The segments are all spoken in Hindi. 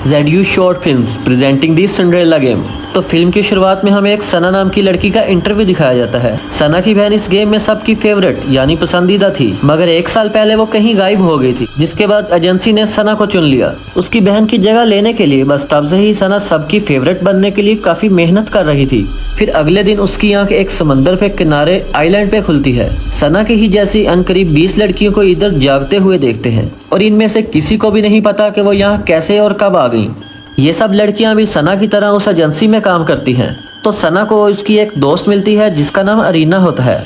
ZU शॉर्ट फिल्म्स प्रेजेंटिंग दी सिंड्रेला गेम। तो फिल्म की शुरुआत में हमें एक सना नाम की लड़की का इंटरव्यू दिखाया जाता है। सना की बहन इस गेम में सबकी फेवरेट यानी पसंदीदा थी, मगर 1 साल पहले वो कहीं गायब हो गई थी, जिसके बाद एजेंसी ने सना को चुन लिया उसकी बहन की जगह लेने के लिए। बस तब से ही सना सबकी फेवरेट बनने के लिए काफी मेहनत कर रही थी। फिर अगले दिन उसकी आंख एक समंदर के किनारे आइलैंड पे खुलती है। सना की ही जैसी अनकरीब 20 लड़कियों को इधर जागते हुए देखते हैं और इनमें से किसी को भी नहीं पता कि वो यहाँ कैसे और कब आ गई। ये सब लड़कियां भी सना की तरह उस एजेंसी में काम करती हैं। तो सना को उसकी एक दोस्त मिलती है जिसका नाम अरीना होता है।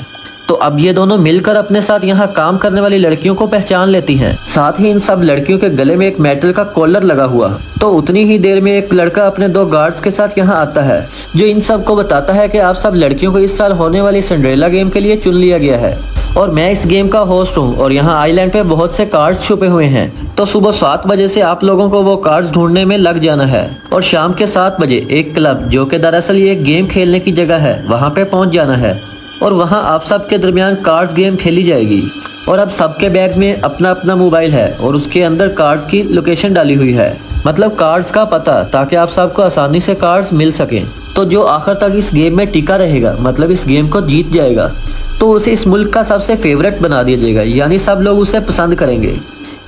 तो अब ये दोनों मिलकर अपने साथ यहाँ काम करने वाली लड़कियों को पहचान लेती हैं। साथ ही इन सब लड़कियों के गले में एक मेटल का कॉलर लगा हुआ। तो उतनी ही देर में एक लड़का अपने 2 गार्ड्स के साथ यहाँ आता है, जो इन सब को बताता है कि आप सब लड़कियों को इस साल होने वाली सिंड्रेला गेम के लिए चुन लिया गया है और मैं इस गेम का होस्ट हूँ और यहाँ आइलैंड पे बहुत से कार्ड्स छुपे हुए हैं। तो सुबह 7 बजे से आप लोगों को वो कार्ड्स ढूंढने में लग जाना है और शाम के 7 बजे एक क्लब, जो कि दरअसल ये एक गेम खेलने की जगह है, वहाँ पे पहुँच जाना है और वहाँ आप सबके दरमियान कार्ड्स गेम खेली जाएगी। और अब सबके बैग में अपना अपना मोबाइल है और उसके अंदर कार्ड्स की लोकेशन डाली हुई है, मतलब कार्ड्स का पता, ताकि आप सबको आसानी से कार्ड्स मिल सकें। तो जो आखिर तक इस गेम में टिका रहेगा, मतलब इस गेम को जीत जाएगा, तो उसे इस मुल्क का सबसे फेवरेट बना दिया जाएगा, यानी सब लोग उसे पसंद करेंगे।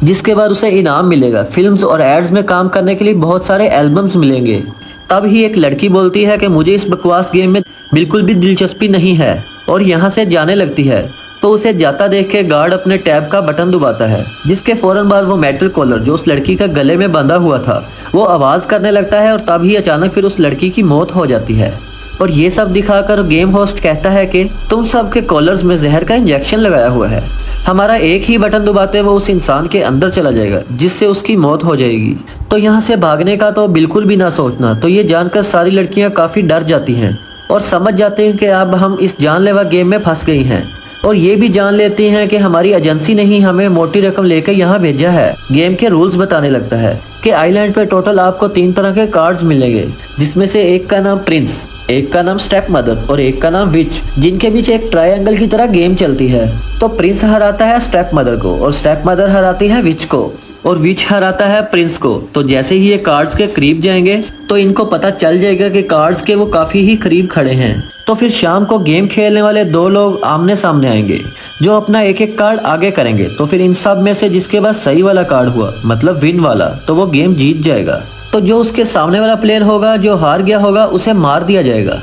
जिसके बाद उसे इनाम मिलेगा, फिल्म्स और एड्स में काम करने के लिए बहुत सारे एल्बम्स मिलेंगे। तब ही एक लड़की बोलती है कि मुझे इस बकवास गेम में बिल्कुल भी दिलचस्पी नहीं है और यहाँ से जाने लगती है। तो उसे जाता देख के गार्ड अपने टैब का बटन दबाता है, जिसके फौरन बाद वो मेटल कॉलर जो उस लड़की का गले में बंधा हुआ था वो आवाज करने लगता है और तभी अचानक फिर उस लड़की की मौत हो जाती है। और ये सब दिखाकर गेम होस्ट कहता है कि तुम सब के कॉलर्स में जहर का इंजेक्शन लगाया हुआ है, हमारा एक ही बटन दबाते वो उस इंसान के अंदर चला जाएगा जिससे उसकी मौत हो जाएगी। तो यहाँ से भागने का तो बिल्कुल भी ना सोचना। तो ये जानकर सारी लड़कियां काफी डर जाती हैं और समझ जाते हैं कि अब हम इस जानलेवा गेम में फंस गई हैं और ये भी जान लेती हैं कि हमारी एजेंसी ने ही हमें मोटी रकम लेकर यहाँ भेजा है। गेम के रूल्स बताने लगता है कि आइलैंड पे टोटल आपको 3 तरह के कार्ड्स मिलेंगे, जिसमें से एक का नाम प्रिंस, एक का नाम स्टेप मदर और एक का नाम विच, जिनके बीच एक ट्रायंगल की तरह गेम चलती है। तो प्रिंस हराता है स्टेप मदर को और स्टेप मदर हराती है विच को और विच हराता है प्रिंस को। तो जैसे ही ये कार्ड्स के करीब जाएंगे तो इनको पता चल जाएगा कि कार्ड्स के वो काफी ही करीब खड़े हैं। तो फिर शाम को गेम खेलने वाले 2 लोग आमने सामने आएंगे जो अपना एक एक कार्ड आगे करेंगे। तो फिर इन सब में से जिसके पास सही वाला कार्ड हुआ, मतलब विन वाला, तो वो गेम जीत जाएगा। तो जो उसके सामने वाला प्लेयर होगा जो हार गया होगा उसे मार दिया जाएगा।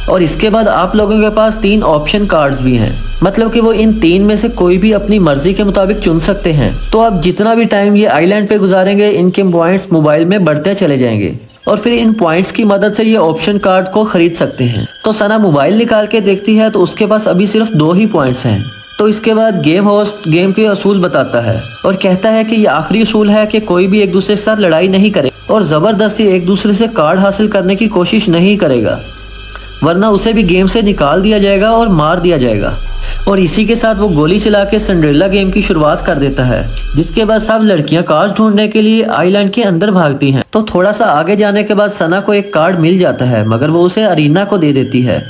और इसके बाद आप लोगों के पास 3 ऑप्शन कार्ड्स भी हैं, मतलब कि वो इन 3 में से कोई भी अपनी मर्जी के मुताबिक चुन सकते हैं। तो अब जितना भी टाइम ये आइलैंड पे गुजारेंगे इनके पॉइंट्स मोबाइल में बढ़ते चले जाएंगे और फिर इन पॉइंट्स की मदद से ये ऑप्शन कार्ड को खरीद सकते हैं। तो सना मोबाइल निकाल के देखती है तो उसके पास अभी सिर्फ 2 ही पॉइंट्स हैं। तो इसके बाद गेम होस्ट गेम के असूल बताता है और कहता है कि ये आखिरी असूल है कि कोई भी एक दूसरे के साथ लड़ाई नहीं करे और जबरदस्ती एक दूसरे से कार्ड हासिल करने की कोशिश नहीं करेगा, वरना उसे भी गेम से निकाल दिया जाएगा और मार दिया जाएगा। और इसी के साथ वो गोली चला के सिंड्रेला गेम की शुरुआत कर देता है, जिसके बाद सब लड़कियां कार्ड ढूंढने के लिए आइलैंड के अंदर भागती हैं। तो थोड़ा सा आगे जाने के बाद सना को एक कार्ड मिल जाता है, मगर वो उसे अरीना को दे देती है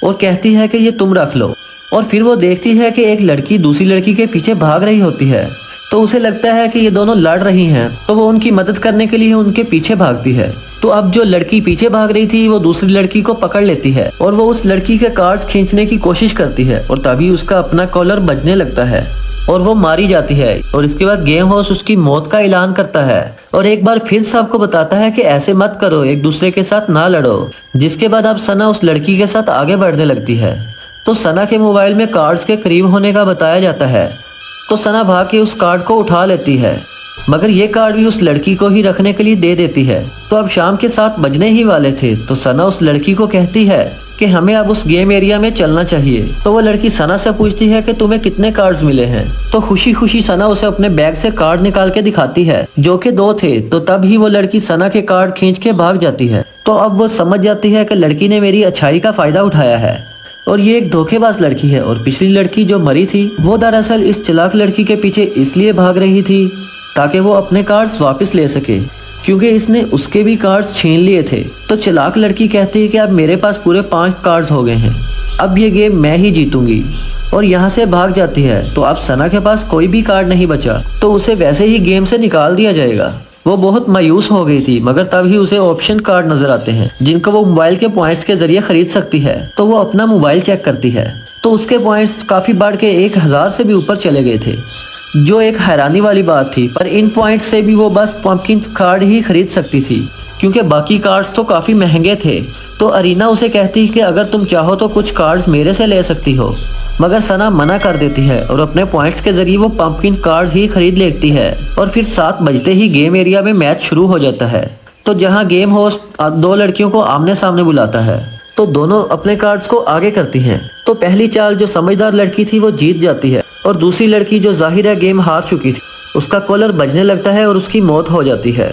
और कहती है कि ये तुम रख लो। और फिर वो देखती है कि एक लड़की दूसरी लड़की के पीछे भाग रही होती है, तो उसे लगता है कि ये दोनों लड़ रही हैं, तो वो उनकी मदद करने के लिए उनके पीछे भागती है। तो अब जो लड़की पीछे भाग रही थी वो दूसरी लड़की को पकड़ लेती है और वो उस लड़की के कार्ड्स खींचने की कोशिश करती है और तभी उसका अपना कॉलर बजने लगता है और वो मारी जाती है। और इसके बाद गेम होस्ट उसकी मौत का ऐलान करता है और एक बार फिर सबको बताता है कि ऐसे मत करो, एक दूसरे के साथ ना लड़ो। जिसके बाद अब सना उस लड़की के साथ आगे बढ़ने लगती है। तो सना के मोबाइल में कार्ड्स के करीब होने का बताया जाता है, तो सना भाग के उस कार्ड को उठा लेती है, मगर ये कार्ड भी उस लड़की को ही रखने के लिए दे देती है। तो अब शाम के 7 बजने ही वाले थे, तो सना उस लड़की को कहती है कि हमें अब उस गेम एरिया में चलना चाहिए। तो वो लड़की सना से पूछती है कि तुम्हें कितने कार्ड्स मिले हैं। तो खुशी खुशी सना उसे अपने बैग से कार्ड निकाल के दिखाती है, जो कि 2 थे। तो तब ही वो लड़की सना के कार्ड खींच के भाग जाती है। तो अब वो समझ जाती है कि लड़की ने मेरी अच्छाई का फायदा उठाया है और ये एक धोखेबाज लड़की है। और पिछली लड़की जो मरी थी वो दरअसल इस चालाक लड़की के पीछे इसलिए भाग रही थी ताकि वो अपने कार्ड्स वापस ले सके, क्योंकि इसने उसके भी कार्ड्स छीन लिए थे। तो चालाक लड़की कहती है कि अब मेरे पास पूरे 5 कार्ड्स हो गए हैं, अब ये गेम मैं ही जीतूंगी और यहाँ से भाग जाती है। तो अब सना के पास कोई भी कार्ड नहीं बचा, तो उसे वैसे ही गेम से निकाल दिया जाएगा। वो बहुत मायूस हो गई थी, मगर तभी उसे ऑप्शन कार्ड नजर आते हैं जिनको वो मोबाइल के पॉइंट्स के जरिए खरीद सकती है। तो वो अपना मोबाइल चेक करती है तो उसके पॉइंट्स काफी बढ़ के 1000 से भी ऊपर चले गए थे, जो एक हैरानी वाली बात थी। पर इन पॉइंट से भी वो बस पंपकिन कार्ड ही खरीद सकती थी क्योंकि बाकी कार्ड्स तो काफी महंगे थे। तो अरीना उसे कहती है कि अगर तुम चाहो तो कुछ कार्ड्स मेरे से ले सकती हो, मगर सना मना कर देती है और अपने पॉइंट्स के जरिए वो पंपकिन कार्ड ही खरीद लेती है। और फिर 7 बजते ही गेम एरिया में मैच शुरू हो जाता है। तो जहाँ गेम होस्ट 2 लड़कियों को आमने सामने बुलाता है तो दोनों अपने कार्ड्स को आगे करती हैं। तो पहली चाल जो समझदार लड़की थी वो जीत जाती है और दूसरी लड़की जो जाहिर है गेम हार चुकी थी उसका कॉलर बजने लगता है और उसकी मौत हो जाती है।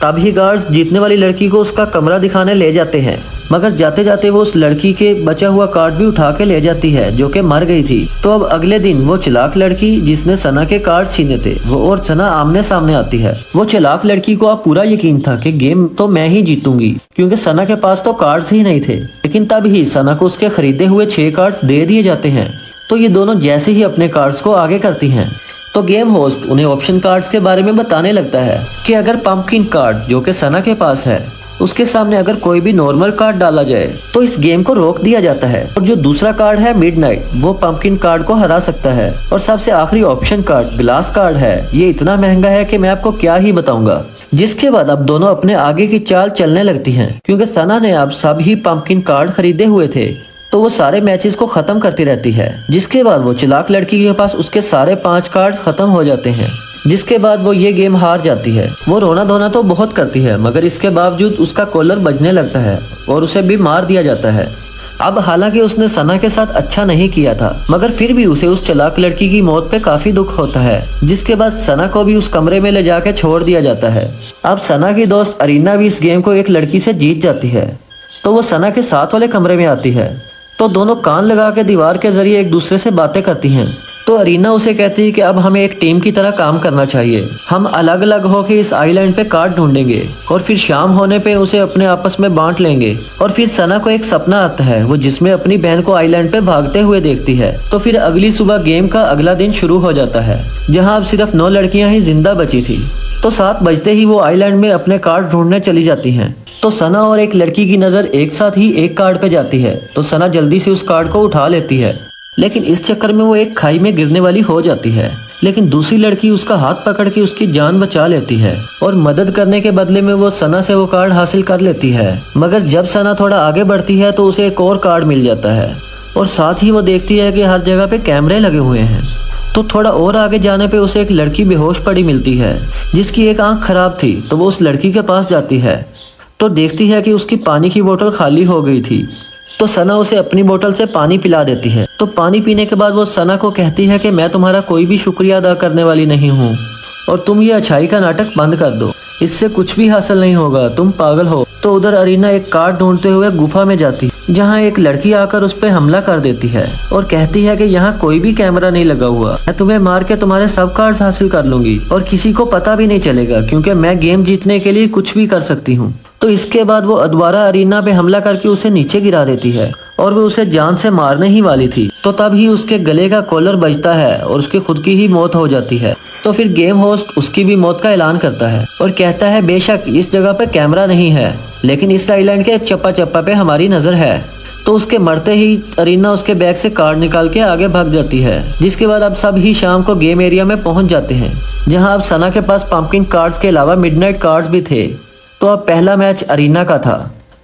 तभी गार्ड्स जीतने वाली लड़की को उसका कमरा दिखाने ले जाते हैं, मगर जाते जाते वो उस लड़की के बचा हुआ कार्ड भी उठा के ले जाती है जो कि मर गई थी। तो अब अगले दिन वो चालाक लड़की जिसने सना के कार्ड छीने थे वो और सना आमने सामने आती है। वो चालाक लड़की को अब पूरा यकीन था कि गेम तो मैं ही जीतूंगी क्योंकि सना के पास तो कार्ड्स ही नहीं थे। लेकिन तभी सना को उसके खरीदे हुए 6 कार्ड्स दे दिए जाते हैं। तो ये दोनों जैसे ही अपने कार्ड्स को आगे करती हैं तो गेम होस्ट उन्हें ऑप्शन कार्ड्स के बारे में बताने लगता है कि अगर पंपकिन कार्ड जो कि सना के पास है उसके सामने अगर कोई भी नॉर्मल कार्ड डाला जाए तो इस गेम को रोक दिया जाता है, और जो दूसरा कार्ड है मिडनाइट वो पंपकिन कार्ड को हरा सकता है। और सबसे आखिरी ऑप्शन कार्ड ग्लास कार्ड है, ये इतना महंगा है कि मैं आपको क्या ही बताऊंगा। जिसके बाद अब दोनों अपने आगे की चाल चलने लगती हैं क्योंकि सना ने अब सभी पंपकिन कार्ड खरीदे हुए थे तो वो सारे मैचेस को खत्म करती रहती है। जिसके बाद वो चालाक लड़की के पास उसके सारे 5 कार्ड खत्म हो जाते हैं, जिसके बाद वो ये गेम हार जाती है। वो रोना धोना तो बहुत करती है मगर इसके बावजूद उसका कॉलर बजने लगता है और उसे भी मार दिया जाता है। अब हालांकि उसने सना के साथ अच्छा नहीं किया था मगर फिर भी उसे उस चालाक लड़की की मौत पे काफी दुख होता है। जिसके बाद सना को भी उस कमरे में ले जाके छोड़ दिया जाता है। अब सना की दोस्त अरीना भी इस गेम को एक लड़की से जीत जाती है तो वो सना के साथ वाले कमरे में आती है तो दोनों कान लगा के दीवार के जरिए एक दूसरे से बातें करती हैं। तो अरीना उसे कहती है कि अब हमें एक टीम की तरह काम करना चाहिए, हम अलग अलग होकर इस आइलैंड पे कार्ड ढूंढेंगे और फिर शाम होने पे उसे अपने आपस में बांट लेंगे। और फिर सना को एक सपना आता है वो जिसमें अपनी बहन को आइलैंड पे भागते हुए देखती है। तो फिर अगली सुबह गेम का अगला दिन शुरू हो जाता है जहाँ अब सिर्फ 9 लड़कियां ही जिंदा बची थी। तो 7 बजते ही वो आइलैंड में अपने कार्ड ढूंढने चली जाती हैं। तो सना और एक लड़की की नजर एक साथ ही एक कार्ड पे जाती है तो सना जल्दी से उस कार्ड को उठा लेती है, लेकिन इस चक्कर में वो एक खाई में गिरने वाली हो जाती है। लेकिन दूसरी लड़की उसका हाथ पकड़ के उसकी जान बचा लेती है और मदद करने के बदले में वो सना से वो कार्ड हासिल कर लेती है। मगर जब सना थोड़ा आगे बढ़ती है तो उसे एक और कार्ड मिल जाता है और साथ ही वो देखती है कि हर जगह पे कैमरे लगे हुए हैं। तो थोड़ा और आगे जाने पे उसे एक लड़की बेहोश पड़ी मिलती है जिसकी एक आंख खराब थी। तो वो उस लड़की के पास जाती है तो देखती है कि उसकी पानी की बोतल खाली हो गई थी। तो सना उसे अपनी बोतल से पानी पिला देती है। तो पानी पीने के बाद वो सना को कहती है कि मैं तुम्हारा कोई भी शुक्रिया अदा करने वाली नहीं हूँ और तुम ये अच्छाई का नाटक बंद कर दो, इससे कुछ भी हासिल नहीं होगा, तुम पागल हो। तो उधर अरीना एक कार्ड ढूंढते हुए गुफा में जाती जहाँ एक लड़की आकर उस पर हमला कर देती है और कहती है कि यहाँ कोई भी कैमरा नहीं लगा हुआ, मैं तुम्हें मार के तुम्हारे सब कार्ड्स हासिल कर लूंगी और किसी को पता भी नहीं चलेगा क्योंकि मैं गेम जीतने के लिए कुछ भी कर सकती हूँ। तो इसके बाद वो दोबारा अरीना पे हमला करके उसे नीचे गिरा देती है और वो उसे जान से मारने ही वाली थी। तो तब ही उसके गले का कॉलर बजता है और उसकी खुद की ही मौत हो जाती है। तो फिर गेम होस्ट उसकी भी मौत का ऐलान करता है और कहता है बेशक इस जगह पे कैमरा नहीं है लेकिन इस आइलैंड के चप्पा चप्पा पे हमारी नजर है। तो उसके मरते ही अरीना उसके बैग से कार्ड निकाल के आगे भाग जाती है। जिसके बाद अब सब ही शाम को गेम एरिया में पहुंच जाते हैं जहां अब सना के पास पंपकिन कार्ड्स के अलावा मिडनाइट कार्ड्स भी थे। तो अब पहला मैच अरीना का था।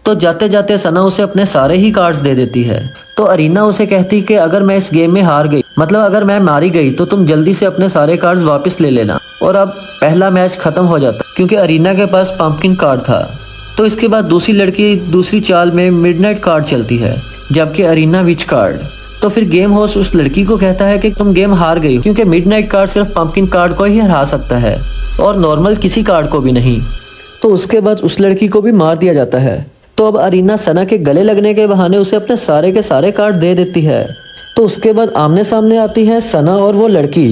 तो जाते जाते सना उसे अपने सारे ही कार्ड्स दे देती है। तो अरीना उसे कहती कि अगर मैं इस गेम में हार गई, मतलब अगर मैं मारी गई, तो तुम जल्दी से अपने सारे कार्ड्स वापस ले लेना। और अब पहला मैच खत्म हो जाता क्योंकि अरीना के पास पंपकिन कार्ड था। तो इसके बाद दूसरी लड़की दूसरी चाल में मिडनाइट कार्ड चलती है जबकि अरीना विच कार्ड। तो फिर गेम होस्ट उस लड़की को कहता है कि तुम गेम हार गई क्योंकि मिडनाइट कार्ड सिर्फ पंपकिन कार्ड को ही हरा सकता है और नॉर्मल किसी कार्ड को भी नहीं। तो उसके बाद उस लड़की को भी मार दिया जाता है। तो अब अरीना सना के गले लगने के बहाने उसे अपने सारे के सारे कार्ड दे देती है। तो उसके बाद आमने सामने आती है सना और वो लड़की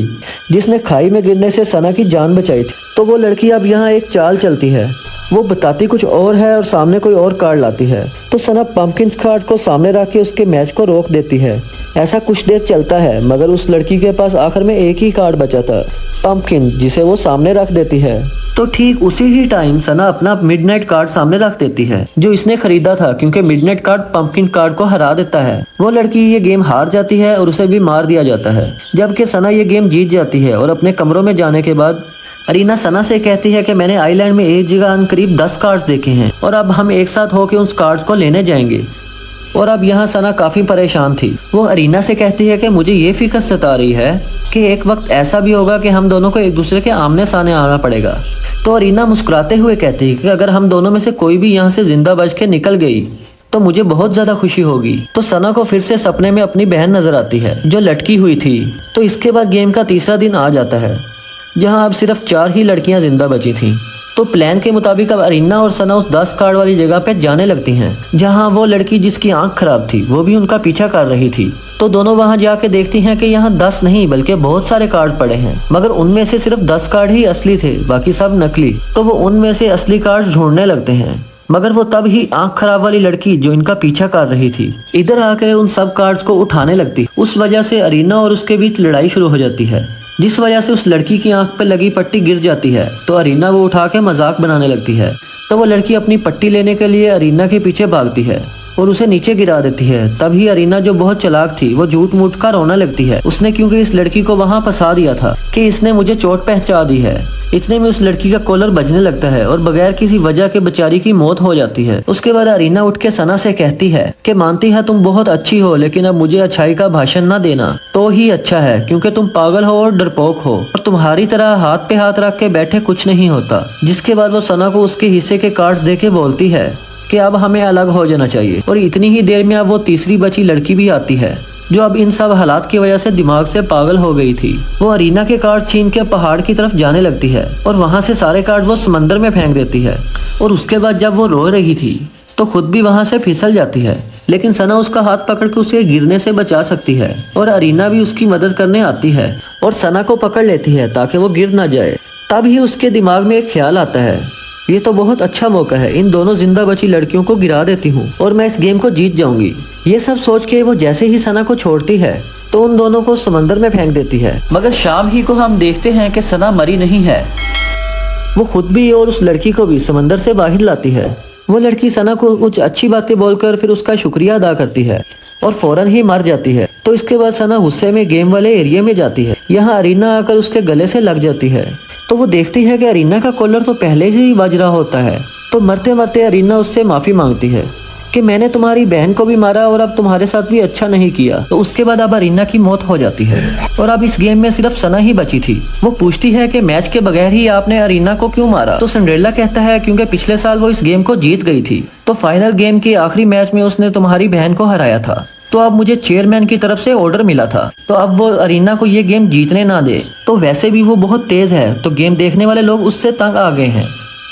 जिसने खाई में गिरने से सना की जान बचाई थी। तो वो लड़की अब यहाँ एक चाल चलती है, वो बताती कुछ और है और सामने कोई और कार्ड लाती है। तो सना पंपकिन कार्ड को सामने रख के उसके मैच को रोक देती है। ऐसा कुछ देर चलता है मगर उस लड़की के पास आखिर में एक ही कार्ड बचा था, पंपकिन, जिसे वो सामने रख देती है। तो ठीक उसी ही टाइम सना अपना मिडनाइट कार्ड सामने रख देती है जो इसने खरीदा था, क्योंकि मिडनाइट कार्ड पंपकिन कार्ड को हरा देता है। वो लड़की ये गेम हार जाती है और उसे भी मार दिया जाता है, जबकि सना ये गेम जीत जाती है। और अपने कमरों में जाने के बाद अरीना सना से कहती है कि मैंने आइलैंड में एक जगह करीब 10 कार्ड्स देखे हैं और अब हम एक साथ होकर उस कार्ड को लेने जाएंगे। और अब यहाँ सना काफी परेशान थी। वो अरीना से कहती है कि मुझे ये फिक्र सता रही है कि एक वक्त ऐसा भी होगा कि हम दोनों को एक दूसरे के आमने सामने आना पड़ेगा। तो अरीना मुस्कुराते हुए कहती है कि अगर हम दोनों में से कोई भी यहाँ से जिंदा बच के निकल गई तो मुझे बहुत ज्यादा खुशी होगी। तो सना को फिर से सपने में अपनी बहन नजर आती है जो लटकी हुई थी। तो इसके बाद गेम का तीसरा दिन आ जाता है जहाँ अब सिर्फ 4 ही लड़कियां जिंदा बची थी। तो प्लान के मुताबिक अब अरीना और सना उस 10 कार्ड वाली जगह पे जाने लगती हैं, जहां वो लड़की जिसकी आंख खराब थी वो भी उनका पीछा कर रही थी। तो दोनों वहां जाके देखती हैं कि यहाँ 10 नहीं बल्कि बहुत सारे कार्ड पड़े हैं, मगर उनमें से सिर्फ 10 कार्ड ही असली थे, बाकी सब नकली। तो वो उनमें से असली कार्ड ढूंढने लगते हैं, मगर वो तब ही आंख खराब वाली लड़की जो इनका पीछा कर रही थी इधर आके उन सब कार्ड्स को उठाने लगती। उस वजह से अरीना और उसके बीच लड़ाई शुरू हो जाती है, जिस वजह से उस लड़की की आंख पे लगी पट्टी गिर जाती है। तो अरीना वो उठा के मजाक बनाने लगती है। तो वो लड़की अपनी पट्टी लेने के लिए अरीना के पीछे भागती है और उसे नीचे गिरा देती है। तभी अरीना जो बहुत चालाक थी वो झूठ मूठ का रोने लगती है। उसने क्योंकि इस लड़की को वहाँ फंसा दिया था कि इसने मुझे चोट पहुंचा दी है। इतने में उस लड़की का कॉलर बजने लगता है और बगैर किसी वजह के बेचारी की मौत हो जाती है। उसके बाद अरीना उठ के सना से कहती है कि मानती है तुम बहुत अच्छी हो, लेकिन अब मुझे अच्छाई का भाषण न देना तो ही अच्छा है, क्योंकि तुम पागल हो और डरपोक हो और तुम्हारी तरह हाथ पे हाथ रख के बैठे कुछ नहीं होता। जिसके बाद वो सना को उसके हिस्से के कार्ड्स देके बोलती है कि अब हमें अलग हो जाना चाहिए। और इतनी ही देर में अब वो तीसरी बची लड़की भी आती है जो अब इन सब हालात की वजह से दिमाग से पागल हो गई थी। वो अरीना के कार्ड छीन के पहाड़ की तरफ जाने लगती है और वहाँ से सारे कार्ड वो समंदर में फेंक देती है। और उसके बाद जब वो रो रही थी तो खुद भी वहाँ से फिसल जाती है, लेकिन सना उसका हाथ पकड़ के उसे गिरने से बचा सकती है और अरीना भी उसकी मदद करने आती है और सना को पकड़ लेती है ताकि वो गिर ना जाए। तब ही उसके दिमाग में एक ख्याल आता है, ये तो बहुत अच्छा मौका है, इन दोनों जिंदा बची लड़कियों को गिरा देती हूँ और मैं इस गेम को जीत जाऊंगी। ये सब सोच के वो जैसे ही सना को छोड़ती है तो उन दोनों को समंदर में फेंक देती है। मगर शाम ही को हम देखते हैं कि सना मरी नहीं है। वो खुद भी और उस लड़की को भी समंदर से बाहर लाती है। वो लड़की सना को कुछ अच्छी बातें बोलकर फिर उसका शुक्रिया अदा करती है और फौरन ही मर जाती है। तो इसके बाद सना गुस्से में गेम वाले एरिया में जाती है। यहाँ अरीना आकर उसके गले से लग जाती है। तो वो देखती है कि अरीना का कॉलर तो पहले ही बज रहा होता है। तो मरते मरते अरीना उससे माफी मांगती है कि मैंने तुम्हारी बहन को भी मारा और अब तुम्हारे साथ भी अच्छा नहीं किया। तो उसके बाद अब अरीना की मौत हो जाती है और अब इस गेम में सिर्फ सना ही बची थी। वो पूछती है कि मैच के बगैर ही आपने अरीना को क्यों मारा? तो सिंड्रेला कहता है क्योंकि पिछले साल वो इस गेम को जीत गई थी, तो फाइनल गेम के आखिरी मैच में उसने तुम्हारी बहन को हराया था। तो अब मुझे चेयरमैन की तरफ से ऑर्डर मिला था, तो अब वो अरीना को ये गेम जीतने ना दे। तो वैसे भी वो बहुत तेज है, तो गेम देखने वाले लोग उससे तंग आ गए हैं।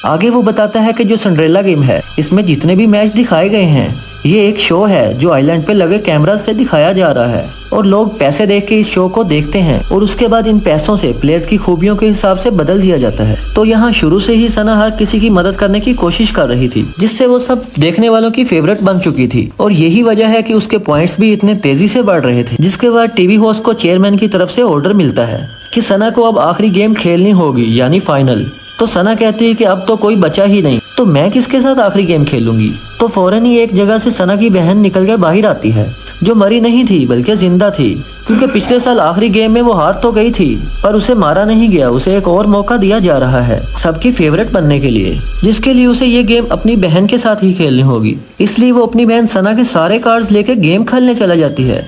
आगे वो बताता है कि जो सिंड्रेला गेम है इसमें जितने भी मैच दिखाए गए हैं ये एक शो है जो आइलैंड पे लगे कैमरा से दिखाया जा रहा है और लोग पैसे देख के इस शो को देखते हैं और उसके बाद इन पैसों से प्लेयर्स की खूबियों के हिसाब से बदल दिया जाता है। तो यहाँ शुरू से ही सना हर किसी की मदद करने की कोशिश कर रही थी, जिससे वो सब देखने वालों की फेवरेट बन चुकी थी और यही वजह है कि उसके पॉइंट्स भी इतने तेजी से बढ़ रहे थे। जिसके बाद टीवी होस्ट को चेयरमैन की तरफ से ऑर्डर मिलता है कि सना को अब आखिरी गेम खेलनी होगी, यानी फाइनल। तो सना कहती है कि अब तो कोई बचा ही नहीं, तो मैं किसके साथ आखिरी गेम खेलूंगी। तो फौरन ही एक जगह से सना की बहन निकल कर बाहर आती है, जो मरी नहीं थी बल्कि जिंदा थी, क्योंकि पिछले साल आखिरी गेम में वो हार तो गई थी पर उसे मारा नहीं गया। उसे एक और मौका दिया जा रहा है सबकी फेवरेट बनने के लिए, जिसके लिए उसे ये गेम अपनी बहन के साथ ही खेलनी होगी। इसलिए वो अपनी बहन सना के सारे कार्ड्स लेकर गेम खेलने चला जाती है,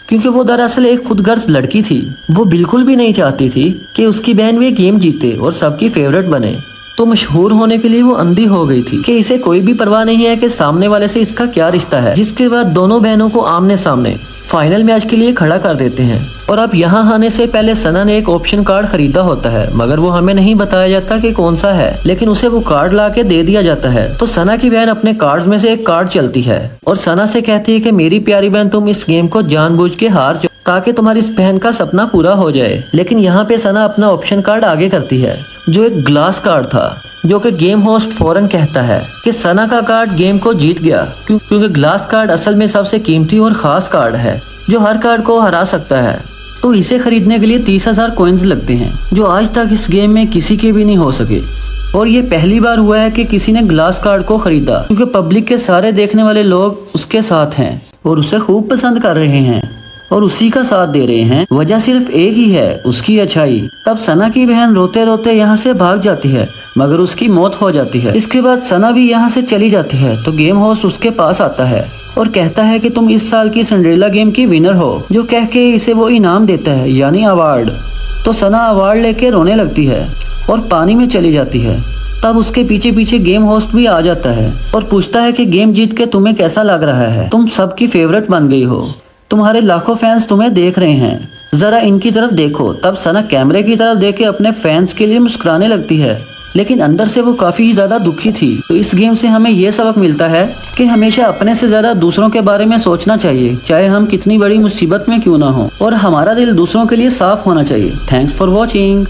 क्योंकि वो दरअसल एक खुदगर्ज लड़की थी। वो बिल्कुल भी नहीं चाहती थी कि उसकी बहन वे गेम जीते और सबकी फेवरेट बने। तो मशहूर होने के लिए वो अंधी हो गई थी कि इसे कोई भी परवाह नहीं है कि सामने वाले से इसका क्या रिश्ता है। जिसके बाद दोनों बहनों को आमने सामने फाइनल मैच के लिए खड़ा कर देते हैं। और अब यहाँ आने से पहले सना ने एक ऑप्शन कार्ड खरीदा होता है, मगर वो हमें नहीं बताया जाता कि कौन सा है, लेकिन उसे वो कार्ड ला के दे दिया जाता है। तो सना की बहन अपने कार्ड में से एक कार्ड चलती है और सना से कहती है कि मेरी प्यारी बहन तुम इस गेम को जानबूझ के हार जाओ ताकि तुम्हारी इस बहन का सपना पूरा हो जाए। लेकिन यहाँ पे सना अपना ऑप्शन कार्ड आगे करती है, जो एक ग्लास कार्ड था, जो कि गेम होस्ट फौरन कहता है कि सना का कार्ड गेम को जीत गया, क्योंकि ग्लास कार्ड असल में सबसे कीमती और खास कार्ड है। जो हर कार्ड को हरा सकता है। तो इसे खरीदने के लिए 30,000 कॉइन्स लगते हैं, जो आज तक इस गेम में किसी के भी नहीं हो सके। और ये पहली बार हुआ है कि किसी ने ग्लास कार्ड को खरीदा, क्योंकि पब्लिक के सारे देखने वाले लोग उसके साथ हैं और उसे खूब पसंद कर रहे हैं और उसी का साथ दे रहे हैं। वजह सिर्फ एक ही है, उसकी अच्छाई। तब सना की बहन रोते रोते यहाँ से भाग जाती है, मगर उसकी मौत हो जाती है। इसके बाद सना भी यहाँ से चली जाती है, तो गेम होस्ट उसके पास आता है और कहता है कि तुम इस साल की सिंड्रेला गेम की विनर हो, जो कह के इसे वो इनाम देता है, यानी अवार्ड। तो सना अवार्ड लेके रोने लगती है और पानी में चली जाती है। तब उसके पीछे पीछे गेम होस्ट भी आ जाता है और पूछता है कि गेम जीत के तुम्हें कैसा लग रहा है? तुम सबकी फेवरेट बन गई हो, तुम्हारे लाखों फैंस तुम्हें देख रहे हैं, जरा इनकी तरफ देखो। तब सना कैमरे की तरफ देख के अपने फैंस के लिए मुस्कुराने लगती है, लेकिन अंदर से वो काफी ज्यादा दुखी थी। तो इस गेम से हमें ये सबक मिलता है कि हमेशा अपने से ज्यादा दूसरों के बारे में सोचना चाहिए, चाहे हम कितनी बड़ी मुसीबत में क्यों ना हो, और हमारा दिल दूसरों के लिए साफ होना चाहिए। Thanks for watching.